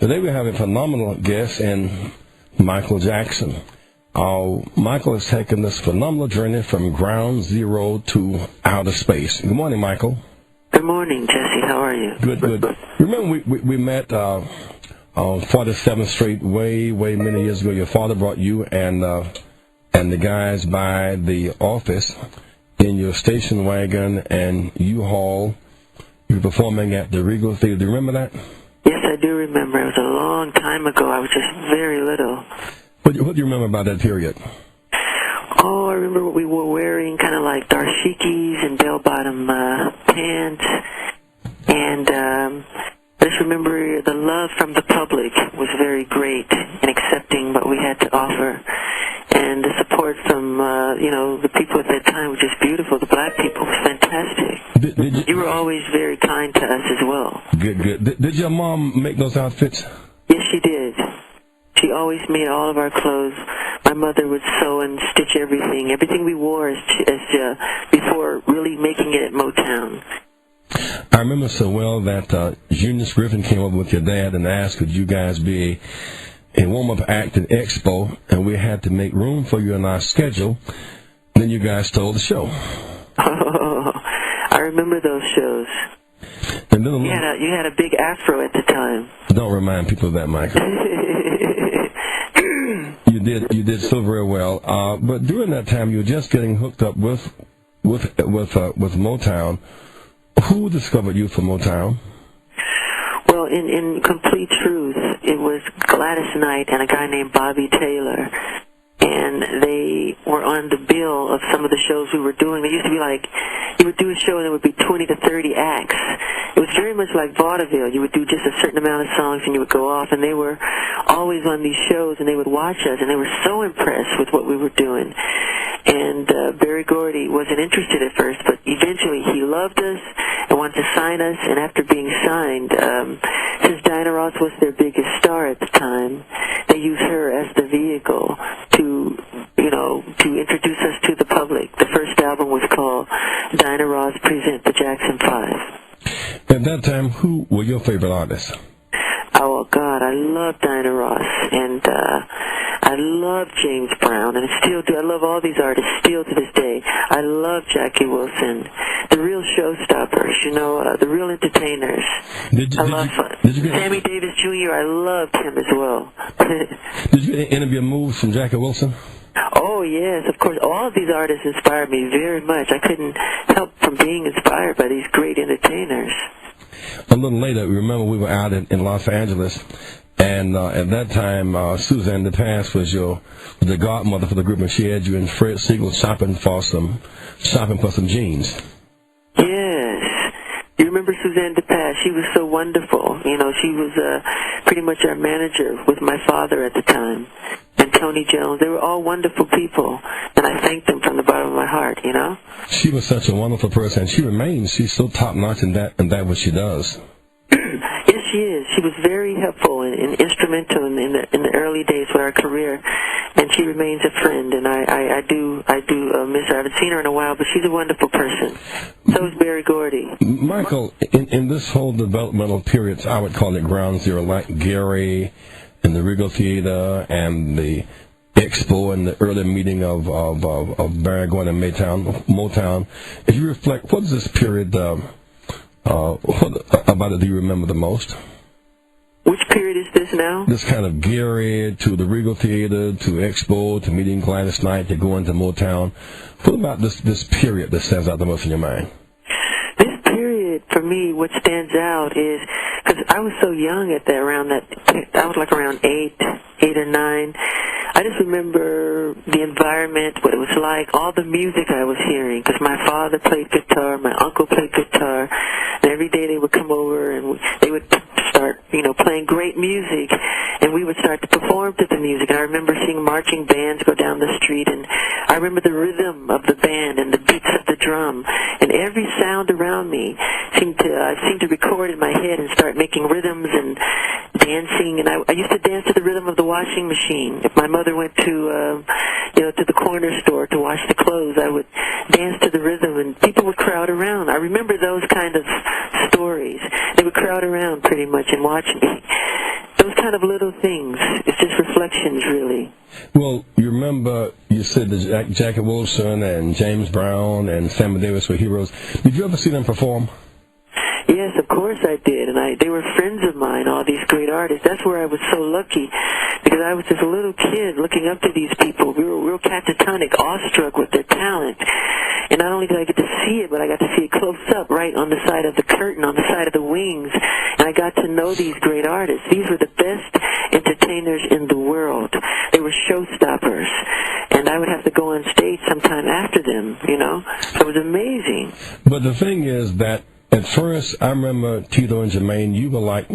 Today we have a phenomenal guest in Michael Jackson. Michael has taken this phenomenal journey from ground zero to outer space. Good morning, Michael. Good morning, Jesse. How are you? Good. Remember we met on 47th Street way many years ago. Your father brought you and the guys by the office in your station wagon and U-Haul. You were performing at the Regal Theater. Do you remember that? Yes, I do remember. It was a long time ago. I was just very little. What do you remember about that period? Oh, I remember what we were wearing, kind of like dashikis and bell-bottom pants. And I just remember the love from the public was very great in accepting what we had to offer. And the support from, the people at that time was just beautiful. The black people was fantastic. You were always very kind to us as well. Good. Did your mom make those outfits? Yes, she did. She always made all of our clothes. My mother would sew and stitch everything. Everything we wore before really making it at Motown. I remember so well that Junius Griffin came over with your dad and asked, could you guys be a warm-up act at Expo, and we had to make room for you in our schedule. Then you guys stole the show. Oh, I remember those shows. And then you had a big afro at the time. Don't remind people of that, Michael. You did so very well. But during that time, you were just getting hooked up with Motown. Who discovered you for Motown? Well, in complete truth, it was Gladys Knight and a guy named Bobby Taylor. And they were on the bill of some of the shows we were doing. They used to be like, you would do a show and there would be 20 to 30 acts. It was very much like vaudeville. You would do just a certain amount of songs and you would go off. And they were always on these shows and they would watch us. And they were so impressed with what we were doing. And Berry Gordy wasn't interested at first, but eventually he loved us and wanted to sign us. And after being signed, since Diana Ross was their biggest star at the time, they used her as the vehicle to introduce us to the public. The first album was called Diana Ross Present the Jackson 5. At that time, who were your favorite artists? Oh, God, I love Diana Ross, and I love James Brown, and I still do. I love all these artists still to this day. I love Jackie Wilson, the real showstoppers, the real entertainers. Sammy Davis Jr., I loved him as well. Did you get any of your moves from Jackie Wilson? Oh, yes, of course. All of these artists inspired me very much. I couldn't help from being inspired by these great entertainers. A little later, remember we were out in Los Angeles, and at that time, Suzanne DePass was the godmother for the group, and she had you and Fred Siegel shopping for some jeans. Yes. You remember Suzanne DePass? She was so wonderful. She was pretty much our manager with my father at the time. And Tony Jones. They were all wonderful people, and I thank them from the bottom of my heart, She was such a wonderful person, and she remains. She's so top-notch in that what she does. Yes, she is. She was very helpful and instrumental in the early days of our career, and she remains a friend, and I do miss her. I haven't seen her in a while, but she's a wonderful person. So is Berry Gordy. Michael, in this whole developmental period, I would call it ground zero, like Gary and the Regal Theater and the Expo and the early meeting of Berry Gordy and Motown. If you reflect, what is this period, what about it do you remember the most? Which period is this now? This kind of Gary to the Regal Theater to Expo to meeting Gladys Knight to going to Motown. What about this period that stands out the most in your mind? This period, for me, what stands out is, because I was so young I was like around 8 or 9. I just remember the environment, what it was like, all the music I was hearing, because my father played guitar, my uncle played guitar, and every day they would come over and they would start, playing great music, and we would start to perform to the music. And I remember seeing marching bands go down the street, and I remember the rhythm of the band and the beats of the drum, and every sound around me I seemed to record in my head and start making rhythms and dancing. And I used to dance to the rhythm of the washing machine. If my mother went to the corner store to wash the clothes, I would dance to the rhythm, and people would crowd around. I remember those kind of stories. They would crowd around pretty much and watch me. Those kind of little things. It's just reflections, really. Well, you remember you said that Jackie Wilson and James Brown and Sammy Davis were heroes. Did you ever see them perform? Yes, of course I did, and they were friends of mine, all these great artists. That's where I was so lucky, because I was just a little kid looking up to these people. We were real catatonic, awestruck with their talent. And not only did I get to see it, but I got to see it close up, right on the side of the curtain, on the side of the wings. And I got to know these great artists. These were the best entertainers in the world. They were showstoppers. And I would have to go on stage sometime after them, you know. So it was amazing. But the thing is that at first, I remember Tito and Jermaine, you were like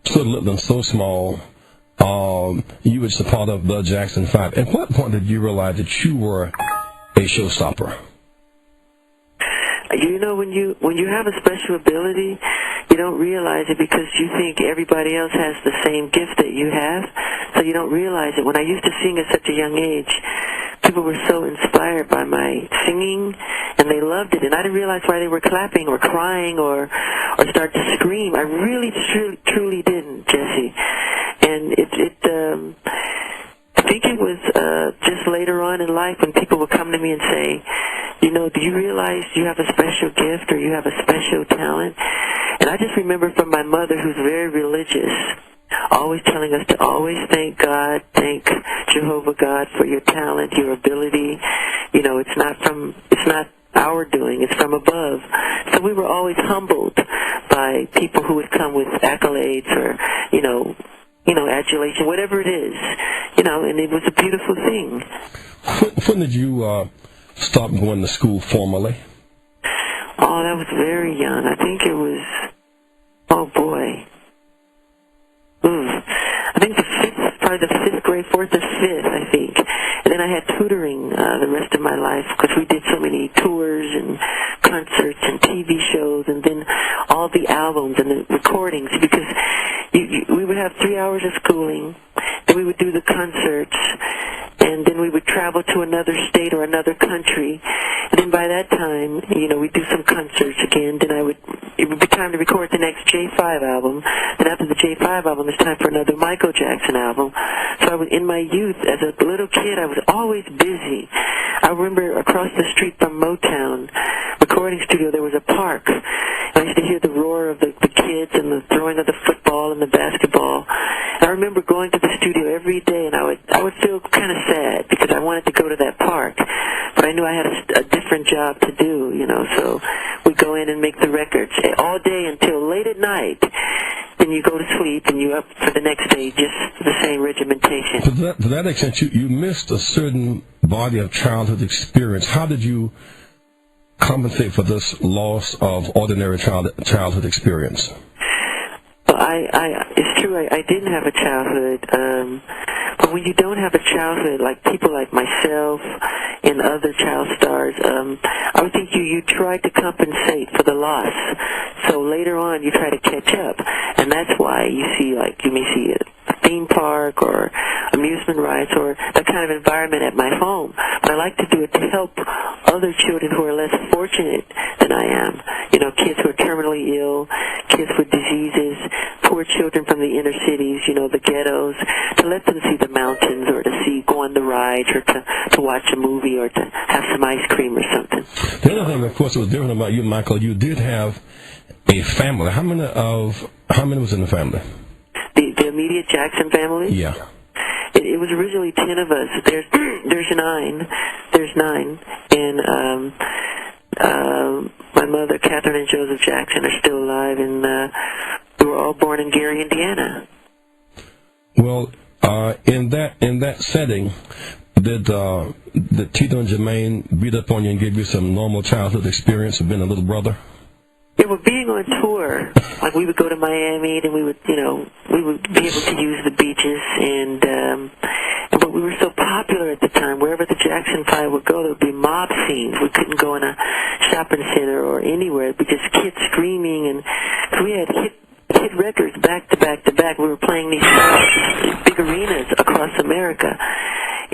so little and so small. You were just a part of the Jackson 5. At what point did you realize that you were a showstopper? You know, when you have a special ability, you don't realize it because you think everybody else has the same gift that you have, so you don't realize it. When I used to sing at such a young age, people were so inspired by my singing, and they loved it, and I didn't realize why they were clapping or crying or start to scream. I really, truly didn't, Jesse. And I think it was just later on in life when people would come to me and say, you know, do you realize you have a special gift or you have a special talent? And I just remember from my mother, who's very religious, always telling us to always thank God, thank Jehovah God for your talent, your ability. You know, it's not our doing, it's from above. So we were always humbled by people who would come with accolades or, you know, adulation, whatever it is, you know, and it was a beautiful thing. When did you stop going to school formally? Oh, that was very young. I think it was, oh boy. I think probably the fifth grade, fourth or fifth, I think. And then I had tutoring the rest of my life because we did so many tours and concerts and TV shows and then all the albums and the recordings because we would have 3 hours of schooling, then we would do the concerts, and then we would travel to another state or another country. And then by that time, you know, we'd do some concerts again. Then it would be time to record the next J5 album. Then after the J5 album, it's time for another Michael Jackson album. So I was, in my youth, as a little kid, I was always busy. I remember across the street from Motown recording studio, there was a park. And I used to hear the roar of the kids and the throwing of the football and the basketball. And I remember going to the studio every day, and I would feel kind of sad because I wanted to go to that park, but I knew I had a different job to do, you know. So we'd go in and make the records all day until late at night. Then you go to sleep, and you're up for the next day, just the same regimentation. To that extent, you missed a certain body of childhood experience. How did you compensate for this loss of ordinary childhood experience? Well, it's true, I didn't have a childhood, but when you don't have a childhood, like people like myself and other child stars, I would think you try to compensate for the loss. So later on, you try to catch up, and that's why you may see a theme park or amusement rides or that kind of environment at my home. But I like to do it to help other children who are less fortunate than I am. You know, kids who are terminally ill, kids with diseases, poor children from the inner cities, you know, the ghettos, to let them see the mountains or to go on the rides or to watch a movie or to have some ice cream or something. The other thing, of course, that was different about you, Michael, you did have a family. How many was in the family? The immediate Jackson family? Yeah. It was originally 10 of us. There's nine. And my mother, Catherine and Joseph Jackson, are still alive, and we were all born in Gary, Indiana. Well, in that setting, did Tito and Jermaine beat up on you and give you some normal childhood experience of being a little brother? Yeah, well, being on tour, like we would go to Miami, and we would be able to use the beaches, but we were so popular at the time. Wherever the Jackson 5 would go, there would be mob scenes. We couldn't go in a shopping center or anywhere. It'd be just kids screaming, and we had hit records back to back to back. We were playing these big arenas across America.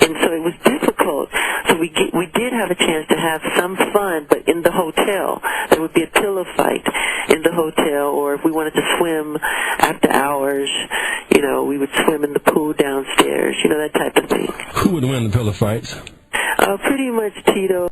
And so it was difficult. So we did have a chance to have some fun, but in the hotel. There would be a pillow fight in the hotel, or if we wanted to swim after hours, we would swim in the pool downstairs, that type of thing. Who would win the pillow fights? Pretty much Tito.